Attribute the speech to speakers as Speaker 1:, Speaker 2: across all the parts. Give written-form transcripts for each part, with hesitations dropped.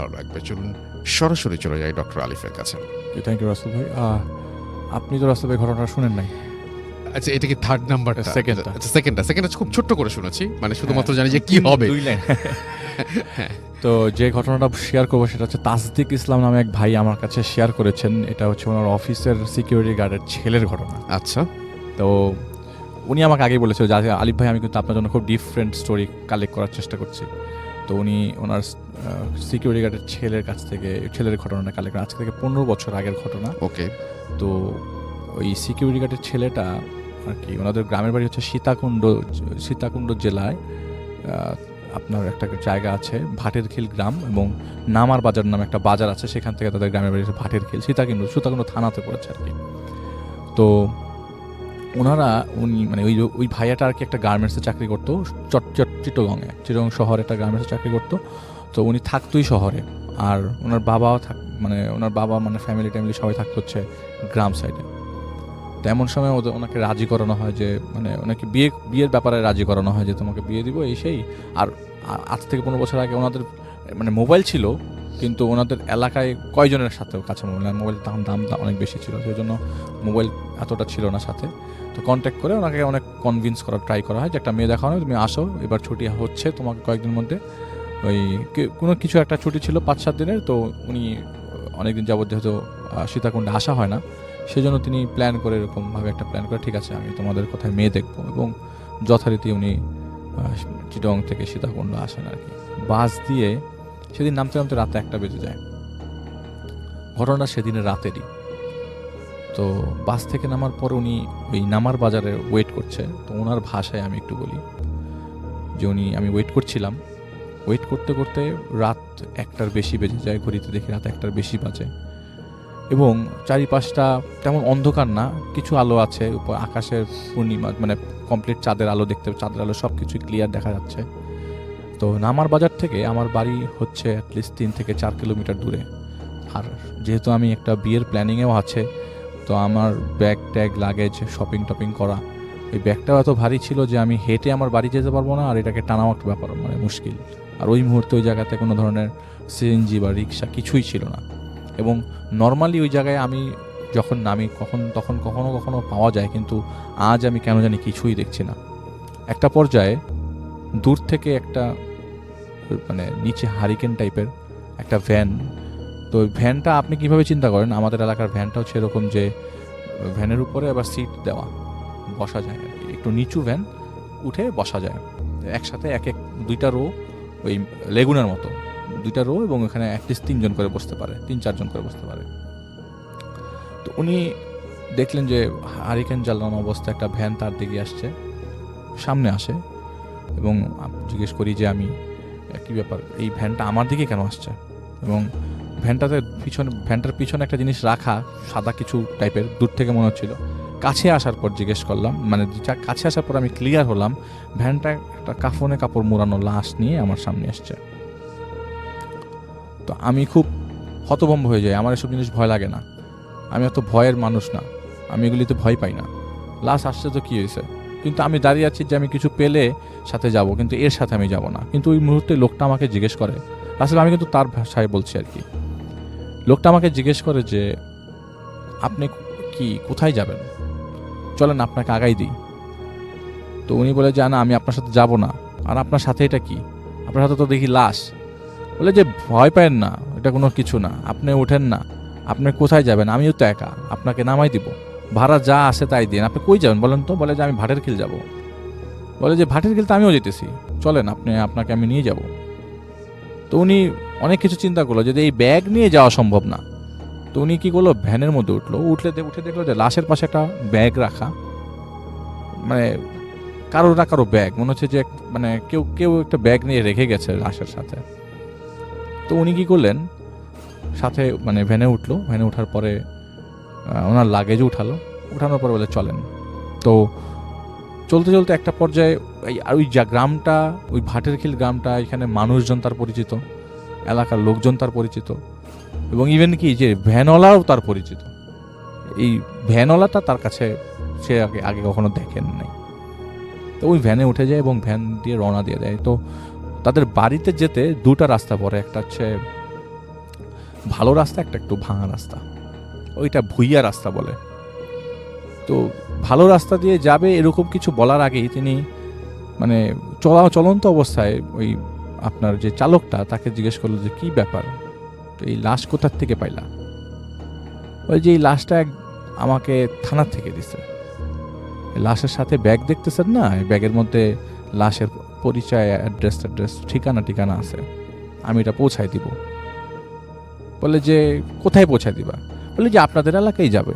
Speaker 1: ভালো লাগবে। চলুন সরাসরি চলে যাই ডক্টর আলিফের কাছে।
Speaker 2: থ্যাংক ইউ রাসেল ভাই। আপনি তো রাসেল ভাই ঘটনাটা শুনেন নাই?
Speaker 1: আচ্ছা, এটা কি থার্ড নাম্বারটা?
Speaker 2: সেকেন্ডটা।
Speaker 1: আচ্ছা, সেকেন্ডটা খুব ছোট্ট করে শুনেছি, মানে শুধুমাত্র জানি যে কি হবে।
Speaker 2: 2 লাইন। তো যে ঘটনাটা শেয়ার করবো সেটা হচ্ছে তাসদিক ইসলাম নামে এক ভাই আমার কাছে শেয়ার করেছেন। এটা হচ্ছে ওনার অফিসের সিকিউরিটি গার্ডের ছেলের ঘটনা।
Speaker 1: আচ্ছা,
Speaker 2: তো উনি আমাকে আগেই বলেছিল যে আলিফ ভাই, আমি কিন্তু আপনার জন্য খুব ডিফারেন্ট স্টোরি কালেক্ট করার চেষ্টা করছি। তো উনি ওনার সিকিউরিটি গার্ডের ছেলের কাছ থেকে ছেলের ঘটনাটা কালেক্ট করেন। আজকে থেকে 15 বছর আগের ঘটনা।
Speaker 1: ওকে।
Speaker 2: তো ওই সিকিউরিটি গার্ডের ছেলেটা আর কি, ওনাদের গ্রামের বাড়ি হচ্ছে সীতাকুণ্ড জেলায় আপনার একটা জায়গা আছে ভাটেরখিল গ্রাম, এবং নামার বাজার নামে একটা বাজার আছে, সেখান থেকে তাদের গ্রামের বাড়ি হচ্ছে ভাটেরখিল, সীতাকুণ্ড থানাতে পড়েছে আর কি। তো উনি মানে ওই ভাইয়াটা আর কি একটা গার্মেন্টসে চাকরি করতো চিটগং শহরে একটা গার্মেন্টসে চাকরি করতো। তো উনি থাকতোই শহরে, আর ওনার বাবা মানে ফ্যামিলি সবাই থাকতো হচ্ছে গ্রাম সাইডে। তো এমন সময় ওনাকে রাজি করানো হয় যে, মানে ওনাকে বিয়ের ব্যাপারে রাজি করানো হয় যে তোমাকে বিয়ে দিব এই সেই। আর আজ থেকে 15 বছর আগে ওনাদের মানে মোবাইল ছিল, কিন্তু ওনাদের এলাকায় কয়জনের সাথে কাছে মোবাইল তখন দাম অনেক বেশি ছিল, সেই জন্য মোবাইল এতটা ছিল না সাথে। তো কন্ট্যাক্ট করে ওনাকে অনেক কনভিন্স করার ট্রাই করা হয় যে একটা মেয়ে দেখানো, তুমি আসো, এবার ছুটি হচ্ছে তোমাকে কয়েকদিনের মধ্যে। ওই কোনো কিছু একটা ছুটি ছিল 5-7 দিনের। তো উনি অনেকদিন যাবত যেহেতু সীতাকুণ্ডে আসা হয় না, সেজন্য তিনি এরকমভাবে একটা প্ল্যান করে, ঠিক আছে আমি তোমাদের কোথায় মেয়ে দেখবো, এবং যথারীতি উনি চিটং থেকে সীতাকুণ্ড আসেন আর কি বাস দিয়ে। সেদিন নামতে নামতে রাতে 1টা বেজে যায়। ঘটনা সেদিনের রাতেরই। তো বাস থেকে নামার পর উনি ওই নামার বাজারে ওয়েট করছে। তো ওনার ভাষায় আমি একটু বলি যে আমি ওয়েট করছিলাম, ওয়েট করতে করতে রাত 1টার বেশি বেজে যায়। ঘড়িতে দেখি রাত 1টার বেশি বাজে, এবং চারিপাশটা তেমন অন্ধকার না, কিছু আলো আছে। উপর আকাশের পূর্ণিমা মানে কমপ্লিট চাঁদের আলো সব কিছু ক্লিয়ার দেখা যাচ্ছে। তো নামার বাজার থেকে আমার বাড়ি হচ্ছে অ্যাটলিস্ট 3 থেকে 4 কিলোমিটার দূরে। আর যেহেতু আমি একটা বিয়ের প্ল্যানিংয়েও আছে, তো আমার ব্যাগ ট্যাগ লাগেজ শপিং করা, এই ব্যাগটাও এত ভারী ছিল যে আমি হেঁটে আমার বাড়ি যেতে পারবো না, আর এটাকে টানাও একটা ব্যাপার মানে মুশকিল। আর ওই মুহূর্তে ওই জায়গাতে কোনো ধরনের সিএনজি বা রিক্সা কিছুই ছিল না। এবং নর্মালি ওই জায়গায় আমি যখন নামি তখন কখনো পাওয়া যায়, কিন্তু আজ আমি কেন জানি কিছুই দেখছি না। একটা পর্যায়ে দূর থেকে একটা মানে নিচে হারিকেন টাইপের একটা ভ্যান। তো ওই ভ্যানটা আপনি কিভাবে চিন্তা করেন, আমাদের এলাকার ভ্যানটা হচ্ছে এরকম যে ভ্যানের উপরে আবার সিট দেওয়া, বসা যায় আর কি, একটু নিচু ভ্যান, উঠে বসা যায় একসাথে 2টা রো, ওই লেগুনের মতো 2টা রো, এবং এখানে অ্যাটলিস্ট 3 জন করে বসতে পারে, 3-4 জন করে বসতে পারে। তো উনি দেখলেন যে হারিকেন জ্বালানো অবস্থায় একটা ভ্যান তার দিকে আসছে, সামনে আসে, এবং জিজ্ঞেস করি যে আমি কী ব্যাপার, এই ভ্যানটা আমার দিকে কেন আসছে? এবং ভ্যানটার পিছনে একটা জিনিস রাখা, সাদা কিছু টাইপের, দূর থেকে মনে হচ্ছিল। কাছে আসার পর জিজ্ঞেস করলাম, মানে কাছে আসার পর আমি ক্লিয়ার হলাম ভ্যানটা একটা কাপড় মোড়ানো লাশ নিয়ে আমার সামনে আসছে। তো আমি খুব হতভম্ব হয়ে যাই। আমার এসব জিনিস ভয় লাগে না, আমি অত ভয়ের মানুষ না, আমি এগুলিতে ভয় পাই না। লাশ আসছে তো কী হয়েছে, কিন্তু আমি দাঁড়িয়ে আছি যে আমি কিছু পেলে সাথে যাব, কিন্তু এর সাথে আমি যাব না। কিন্তু ওই মুহূর্তে লোকটা আমাকে জিজ্ঞেস করে, আসলে আমি কিন্তু তার ভাষায় বলছি আর কি, লোকটা আমাকে জিজ্ঞেস করে যে আপনি কি কোথায় যাবেন, চলেন আপনাকে আগাই দিই। তো উনি বলে যে না, আমি আপনার সাথে যাব না। আর আপনার সাথে এটা কি, আপনার সাথে তো দেখি লাশ। বলে যে ভয় পায়েন না, এটা কোনো কিছু না, আপনি ওঠেন না, আপনি কোথায় যাবেন, আমিও তো একা, আপনাকে নামাই দিব, ভাড়া যা আসে তাই দিন, আপনি কই যাবেন বলেন তো? বলে যে আমি ভাটেরখিল যাব। বলে যে ভাটেরখিল তো আমিও যেতেছি, চলেন আপনাকে আমি নিয়ে যাব। তো উনি অনেক কিছু চিন্তা করলো যে এই ব্যাগ নিয়ে যাওয়া সম্ভব না। তো উনি কী করলো, ভ্যানের মধ্যে উঠে দেখলো যে লাশের পাশে একটা ব্যাগ রাখা, মানে কারো ব্যাগ মনে হচ্ছে যে মানে কেউ একটা ব্যাগ নিয়ে রেখে গেছে লাশের সাথে। তো উনি কী করলেন, সাথে মানে ভ্যানে ওঠার পরে ওনার লাগেজও উঠানোর পরে বলে চলেন। তো চলতে একটা পর্যায়ে ওই গ্রামটা, ওই ভাটেরখিল গ্রামটা, এখানে মানুষজন তার পরিচিত, এলাকার লোকজন তার পরিচিত, এবং ইভেন কি যে ভ্যানওয়ালাও তার পরিচিত। এই ভ্যানওয়ালাটা তার কাছে সে আগে কখনো দেখেন নাই। তো ওই ভ্যানে উঠে যায় এবং ভ্যান দিয়ে রওনা দিয়ে দেয়। তো তাদের বাড়িতে যেতে 2টা রাস্তা পড়ে, একটা হচ্ছে ভালো রাস্তা, একটা একটু ভাঙা রাস্তা, ওইটা ভুইয়া রাস্তা বলে। তো ভালো রাস্তা দিয়ে যাবে এরকম কিছু বলার আগেই তিনি মানে চলন্ত অবস্থায় ওই আপনার যে চালকটা তাকে জিজ্ঞেস করলো যে কি ব্যাপার, তো এই লাশ কোথার থেকে পাইলা? ওই যে এই লাশটা আমাকে থানার থেকে দিছে। লাশের সাথে ব্যাগ দেখতেছেন না, এই ব্যাগের মধ্যে লাশের পরিচয়, অ্যাড্রেস, ঠিকানা আছে, আমি এটা পৌঁছাই দিব। বলে যে কোথায় পৌঁছায় দিবা? বলে যে আপনাদের এলাকায় যাবে,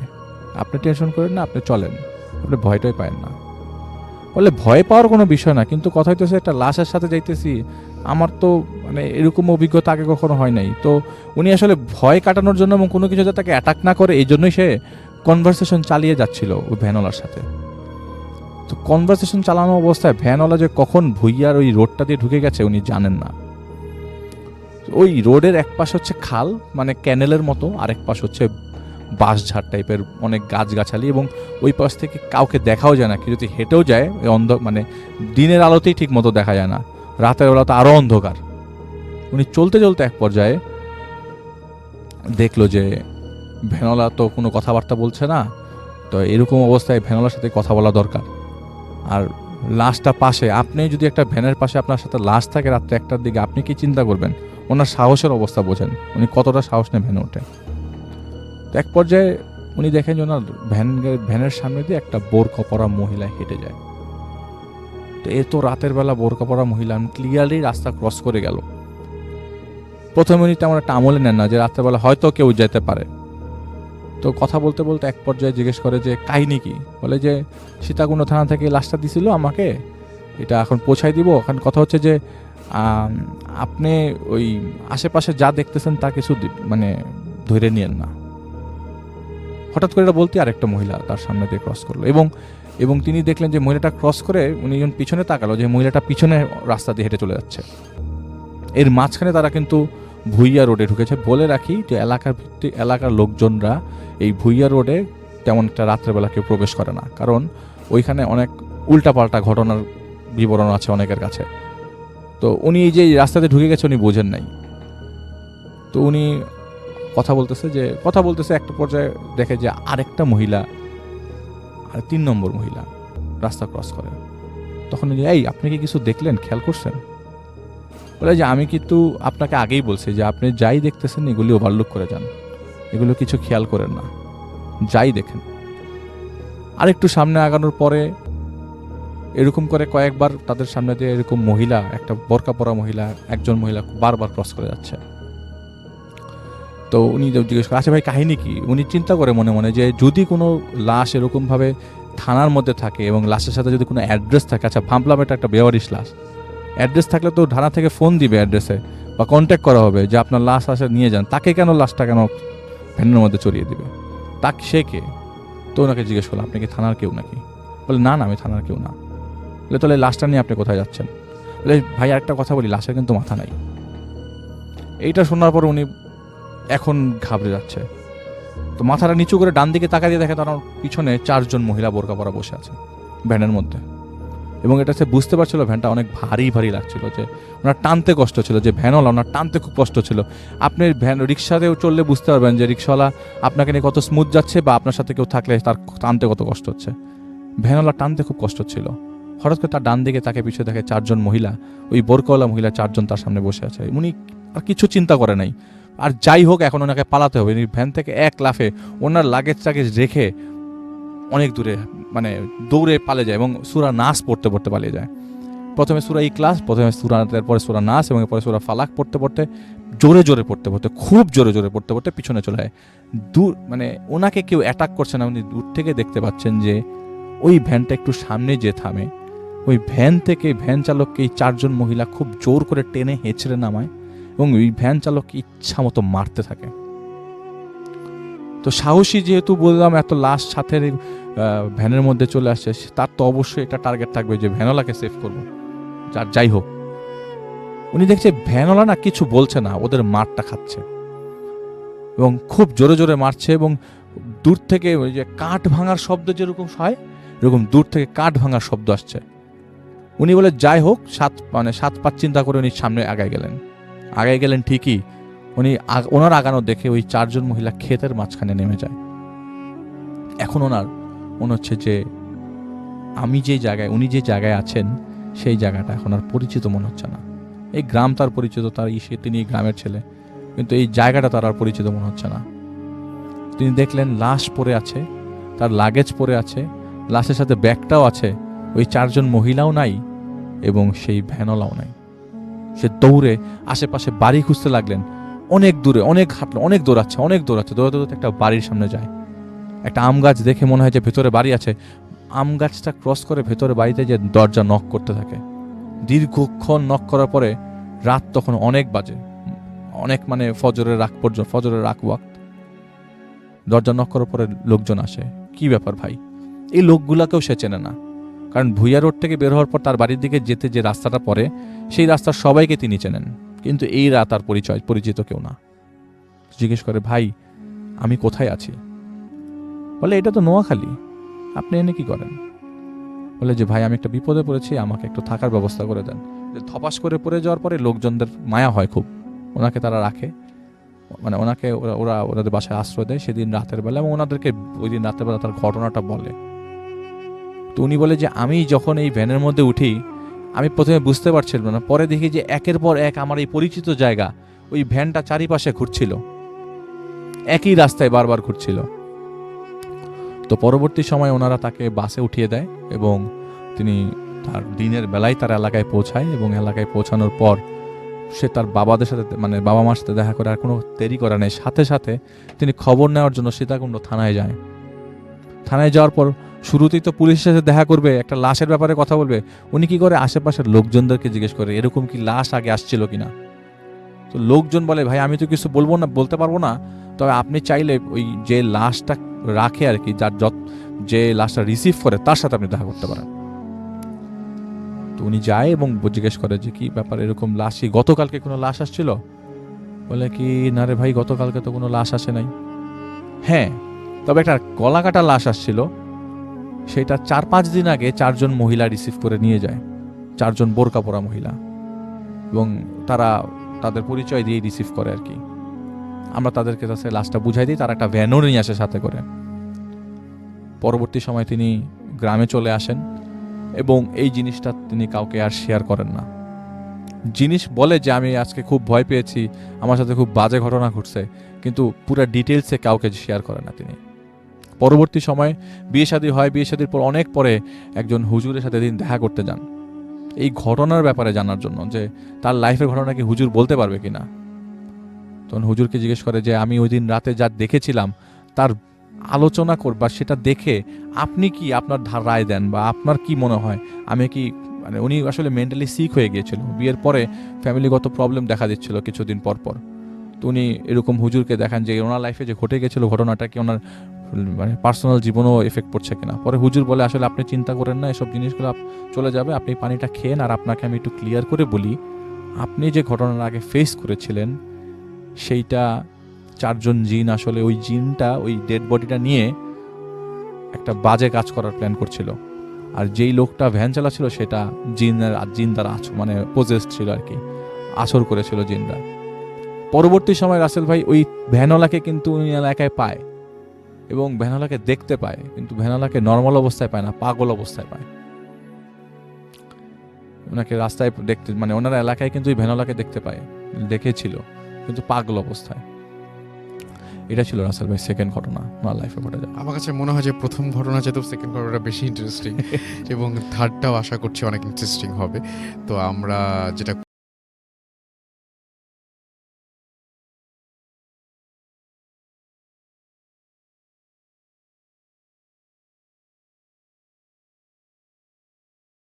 Speaker 2: আপনি টেনশন করেন না, আপনি চলেন, আপনি ভয়টাই পায়েন না। বলে ভয় পাওয়ার কোনো বিষয় না, কিন্তু কথা হইতেছে একটা লাশের সাথে যাইতেছি, আমার তো মানে এরকম অভিজ্ঞতা আগে কখনো হয় নাই। তো উনি আসলে ভয় কাটানোর জন্য এবং কোনো কিছু যাতে তাকে অ্যাটাক না করে এই জন্যই সে কনভারসেশন চালিয়ে যাচ্ছিল ওই ভ্যানওয়ালার সাথে। তো কনভারসেশন চালানো অবস্থায় ভ্যানওয়ালা যে কখন ভুইয়ার ওই রোডটা দিয়ে ঢুকে গেছে উনি জানেন না। ওই রোডের এক পাশ হচ্ছে খাল, মানে ক্যানেলের মতো, আরেক পাশ হচ্ছে বাঁশঝাড় টাইপের অনেক গাছগাছালি, এবং ওই পাশ থেকে কাউকে দেখাও যায় না। কেউ যদি হেঁটেও যায় ওই মানে দিনের আলোতেই ঠিক মতো দেখা যায় না, রাতের বেলা তো আরো অন্ধকার। উনি চলতে চলতে এক পর্যায়ে দেখলো যে ভ্যানওয়ালা তো কোনো কথাবার্তা বলছে না, তো এরকম অবস্থায় ভ্যানওয়ালার সাথে কথা বলা দরকার। আর লাশটা পাশে, আপনি যদি একটা ভ্যানের পাশে আপনার সাথে লাশ থাকে রাত্রে 1টার দিকে, আপনি কি চিন্তা করবেন? ওনার সাহসের অবস্থা বোঝেন, উনি কতটা সাহস নিয়ে ভ্যানে ওঠে। তো এক পর্যায়ে উনি দেখেন যে ওনার ভ্যানের সামনে দিয়ে একটা বোরকা পরা মহিলা হেঁটে যায়। তো এ তো রাতের বেলা বোরকা পরা মহিলা ক্লিয়ারলি রাস্তা ক্রস করে গেল। প্রথমে উনি তেমন একটা আমলে নেন না যে রাত্রেবেলা হয়তো কেউ যেতে পারে। তো কথা বলতে বলতে এক পর্যায়ে জিজ্ঞেস করে যে কাহিনী কি? বলে যে সীতাকুণ্ড থানা থেকে লাশটা দিছিল আমাকে, এটা এখন পৌঁছাই দিব। এখন কথা হচ্ছে যে আপনি ওই আশেপাশে যা দেখতেছেন তা কিছু মানে ধরে নিয়েন না। হঠাৎ করে এটা বলতে আরেকটা মহিলা তার সামনে দিয়ে ক্রস করলো, এবং তিনি দেখলেন যে মহিলাটা ক্রস করে উনি যখন পিছনে তাকালো যে মহিলাটা পিছনে রাস্তা দিয়ে হেঁটে চলে যাচ্ছে। এর মাঝখানে তারা কিন্তু ভুইয়া রোডে ঢুকেছে। বলে রাখি যে এলাকার লোকজনরা এই ভুইয়া রোডে তেমন একটা রাত্রেবেলা কেউ প্রবেশ করে না, কারণ ওইখানে অনেক উল্টাপাল্টা ঘটনার বিবরণ আছে অনেকের কাছে। তো উনি এই যে রাস্তাতে ঢুকে গেছে উনি বোঝেন নাই। তো উনি কথা বলতেছে একটা পর্যায়ে দেখে যে আরেকটা মহিলা, আর 3 নম্বর মহিলা রাস্তা ক্রস করে। তখন এই আপনি কি কিছু দেখলেন, খেয়াল করছেন? বলে যে আমি কিন্তু আপনাকে আগেই বলছি যে আপনি যাই দেখতেছেন এগুলি ওভারলুক করে যান, এগুলো কিছু খেয়াল করেন না, যাই দেখেন। আরেকটু সামনে আগানোর পরে এরকম করে কয়েকবার তাদের সামনে দিয়ে এরকম মহিলা, একটা বোরকা পরা মহিলা, একজন মহিলা বারবার ক্রস করে যাচ্ছে। তো উনি জিজ্ঞেস করে আচ্ছা ভাই কাহিনী কি? উনি চিন্তা করে মনে মনে যে যদি কোনো লাশ এরকমভাবে থানার মধ্যে থাকে এবং লাশের সাথে যদি কোনো অ্যাড্রেস থাকে, আচ্ছা ভাবলাম এটা একটা বেওয়ারিশ লাশ, অ্যাড্রেস থাকলে তো থানা থেকে ফোন দিবে অ্যাড্রেসে বা কন্ট্যাক্ট করা হবে যে আপনার লাশ আসে নিয়ে যান, তাকে কেন লাশটা কেন ভ্যানের মধ্যে চড়িয়ে দিবে? তাকে সে কে? তো ওনাকে জিজ্ঞেস করলাম আপনি কি থানার কেউ নাকি? বলে না আমি থানার কেউ না। বলে তাহলে লাশটা নিয়ে আপনি কোথায় যাচ্ছেন? বলে ভাই আরেকটা কথা বলি, লাশের কিন্তু মাথা নাই। এইটা শোনার পর উনি এখন ঘাবড়ে যাচ্ছে। তো মাথাটা নিচু করে ডান দিকে তাকা দিয়ে দেখে তার পিছনে 4 জন মহিলা বোরকা পরা বসে আছে ভ্যানের মধ্যে, এবং এটা সে বুঝতে পারছিল ভ্যানটা অনেক ভারী লাগছিল, যে ওনার টানতে কষ্ট ছিল, যে ভ্যানওয়ালা ওনার টানতে খুব কষ্ট ছিল। আপনি রিক্সাতেও চললে বুঝতে পারবেন যে রিক্সাওয়ালা আপনাকে নিয়ে কত স্মুথ যাচ্ছে বা আপনার সাথে কেউ থাকলে তার টানতে কত কষ্ট হচ্ছে। ভ্যানওয়ালা টানতে খুব কষ্ট ছিল। হঠাৎ করে তার ডান দিকে তাকে পিছিয়ে দেখে 4 জন মহিলা, ওই বোরকাওয়ালা মহিলা 4 জন তার সামনে বসে আছে। উনি আর কিছু চিন্তা করে নাই, আর যাই হোক এখন ওনাকে পালাতে হবে। ভ্যান থেকে এক লাফে ওনার লাগেজ রেখে অনেক দূরে মানে দৌড়ে পালিয়ে যায় এবং সূরা নাস পড়তে পালিয়ে যায়। প্রথমে সূরা ইখলাস, তারপরে সূরা নাস এবং পরে সূরা ফালাক পড়তে জোরে পড়তে খুব জোরে পড়তে পিছনে চলে যায়। দূর মানে ওনাকে কেউ অ্যাটাক করছে না, উনি দূর থেকে দেখতে পাচ্ছেন যে ওই ভ্যানটা একটু সামনে যে থামে, ওই ভ্যান থেকে ভ্যান চালককে এই 4 জন মহিলা খুব জোর করে টেনে হেঁচড়ে নামায় এবং ওই ভ্যান চালককে ইচ্ছা মতো মারতে থাকে। তো সাহসী যেহেতু বললাম এত লাশ সাথে ভ্যানের মধ্যে চলে আসছে, তার তো অবশ্যই এটা টার্গেট থাকবে যে ভ্যানওয়ালাকে সেভ করবো। যাই হোক উনি দেখছে ভ্যানওয়ালা না কিছু বলছে না, ওদের মারটা খাচ্ছে এবং খুব জোরে মারছে, এবং দূর থেকে ওই যে কাঠ ভাঙার শব্দ যেরকম হয় এরকম দূর থেকে কাঠ ভাঙার শব্দ আসছে। উনি বলে যাই হোক 7 পাঁচ চিন্তা করে উনি সামনে আগায় গেলেন ঠিকই। ওনার আগানো দেখে ওই 4 জন মহিলা ক্ষেতের মাঝখানে নেমে যায়। এখন ওনার মনে হচ্ছে যে উনি যে জায়গায় আছেন সেই জায়গাটা এখন আর পরিচিত মনে হচ্ছে না। এই গ্রাম তার পরিচিত, তিনি গ্রামের ছেলে, কিন্তু এই জায়গাটা তার আর পরিচিত মনে হচ্ছে না। তিনি দেখলেন লাশ পড়ে আছে, তার লাগেজ পড়ে আছে, লাশের সাথে ব্যাগটাও আছে, ওই 4 জন মহিলাও নাই এবং সেই ভ্যানওয়ালাও নাই। সে দৌড়ে আশেপাশে বাড়ি খুঁজতে লাগলেন। অনেক দূরে, অনেক হাঁটলো, অনেক দৌড়াচ্ছে, দৌড়াতে একটা বাড়ির সামনে যায়। একটা আম গাছ দেখে মনে হয় যে ভেতরে বাড়ি আছে। আম গাছটা ক্রস করে ভেতরে বাড়িতে যে দরজা নক করতে থাকে। দীর্ঘক্ষণ নক করার পরে রাত তখন অনেক বাজে, অনেক মানে ফজরের রাক ওয়াক্ত। দরজা নক করার পরে লোকজন আসে। কি ব্যাপার ভাই? এই লোকগুলাকেও সে চেনে না, কারণ ভুইয়া রোড থেকে বের হওয়ার পর তার বাড়ির দিকে যেতে যে রাস্তাটা পড়ে সেই রাস্তার সবাইকে তিনি চেনেন, কিন্তু এই রাত আর পরিচিত কেউ না। জিজ্ঞেস করে, ভাই আমি কোথায় আছি? বলে, এটা তো নোয়াখালী, আপনি এনে কি করেন? বলে যে, ভাই আমি একটা বিপদে পড়েছি, আমাকে একটু থাকার ব্যবস্থা করে দেন। ধপাস করে পড়ে যাওয়ার পরে লোকজনদের মায়া হয় খুব, ওনাকে তারা রাখে, মানে ওনাকে ওনাদের বাসায় আশ্রয় দেয় সেদিন রাতের বেলা, এবং ওনাদেরকে ওই দিন রাতের বেলা তার ঘটনাটা বলে। তো উনি বলে যে, আমি যখন এই ভ্যানের মধ্যে উঠি আমি প্রথমে বুঝতে পারছিলাম না, পরে দেখি যে একের পর এক আমার এই পরিচিত জায়গা, ওই ভ্যানটা চারিপাশে ঘুরছিল, একই রাস্তায় বারবার ঘুরছিল। তো পরবর্তী সময় ওনারা তাকে বাসে উঠিয়ে দেয় এবং তিনি তার দিনের বেলায় তার এলাকায় পৌঁছায়, এবং এলাকায় পৌঁছানোর পর সে তার বাবাদের সাথে, মানে বাবা মার সাথে দেখা করে আর কোনো দেরি করা নেই, সাথে সাথে তিনি খবর নেওয়ার জন্য সীতাকুণ্ড থানায় যায়। থানায় যাওয়ার পর শুরুতেই তো পুলিশের সাথে দেখা করবে, একটা লাশের ব্যাপারে কথা বলবে। উনি কি করে, আশেপাশের লোকজনদেরকে জিজ্ঞেস করে এরকম কি লাশ আগে আসছিল কিনা। তো লোকজন বলে, ভাই আমি তো কিছু বলতে পারবো না, তবে আপনি চাইলে ওই যে লাশটা রাখে আর কি, যে লাশটা রিসিভ করে তার সাথে আপনি দেখা করতে পারেন। তো উনি যায় এবং জিজ্ঞেস করে যে, কি ব্যাপার, এরকম লাশই গতকালকে কোনো লাশ আসছিল? বলে কি, না রে ভাই, গতকালকে তো কোনো লাশ আসে নাই। হ্যাঁ, তবে একটা গলা কাটা লাশ আসছিল, সেটা 4-5 দিন আগে 4 জন মহিলা রিসিভ করে নিয়ে যায়, 4 জন বোরকা পরা মহিলা, এবং তারা তাদের পরিচয় দিয়ে রিসিভ করে আর কি। আমরা তাদেরকে কাছে লাশটা বুঝাই দিই, তারা একটা ভ্যানও নিয়ে আসে সাথে করে। পরবর্তী সময় তিনি গ্রামে চলে আসেন এবং এই জিনিসটা তিনি কাউকে আর শেয়ার করেন না। বলে যে, আমি আজকে খুব ভয় পেয়েছি, আমার সাথে খুব বাজে ঘটনা ঘটছে, কিন্তু পুরো ডিটেলসে কাউকে শেয়ার করে না তিনি। পরবর্তী সময় বিয়ে শাদী হয়, বিয়ে শাদীর পর অনেক পরে একজন হুজুরের সাথে তিনি দেখা করতে যান এই ঘটনার ব্যাপারে জানার জন্য, যে তার লাইফের ঘটনা কি হুজুর বলতে পারবে কিনা। তখন হুজুরকে জিজ্ঞেস করে যে, আমি ওই দিন রাতে যা দেখেছিলাম তার আলোচনা করবা, সেটা দেখে আপনি কি আপনার রায় দেন, বা আপনার কি মনে হয়, আমি কি, মানে উনি আসলে মেন্টালি সিক হয়ে গিয়েছিল, বিয়ের পরে ফ্যামিলিগত প্রবলেম দেখা দিচ্ছিল কিছুদিন পর পর। তো উনি এরকম হুজুরকে দেখান যে ওনার লাইফে যে ঘটে গেছিল ঘটনাটা কি ওনার মানে পার্সোনাল জীবনেও এফেক্ট পড়ছে কিনা। পরে হুজুর বলে, আসলে আপনি চিন্তা করেন না, এসব জিনিসগুলো চলে যাবে, আপনি পানিটা খেয়েন। আর আপনাকে আমি একটু ক্লিয়ার করে বলি, আপনি যে ঘটনার আগে ফেস করেছিলেন সেইটা 4 জন জিন, আসলে ওই জিনটা ওই ডেড বডিটা নিয়ে একটা বাজে কাজ করার প্ল্যান করছিল, আর যেই লোকটা ভ্যান চালাচ্ছিল সেটা জিন দ্বারা মানে পজেসড ছিল আর কি, আসর করেছিল জিনরা। পরবর্তী সময় রাসেল ভাই ওই ভ্যানওয়ালাকে কিন্তু উনি এলাকায় পায় এবং ভ্যানওয়ালাকে দেখতে পায়, কিন্তু ভ্যানওয়ালাকে নর্মাল অবস্থায় পায় না, পাগল অবস্থায় পায়। ওনাকে রাস্তায় দেখতে, মানে ওনার এলাকায় কিন্তু ওই ভ্যানওয়ালাকে দেখেছিল, কিন্তু পাগল অবস্থায়। এটা ছিল রাসেল ভাই সেকেন্ড ঘটনা আমার লাইফে ঘটে যায়।
Speaker 1: আমার কাছে মনে হয় যে প্রথম ঘটনা যেহেতু, সেকেন্ড ঘটনাটা বেশি ইন্টারেস্টিং এবং থার্ডটাও আশা করছি অনেক ইন্টারেস্টিং হবে। তো আমরা যেটা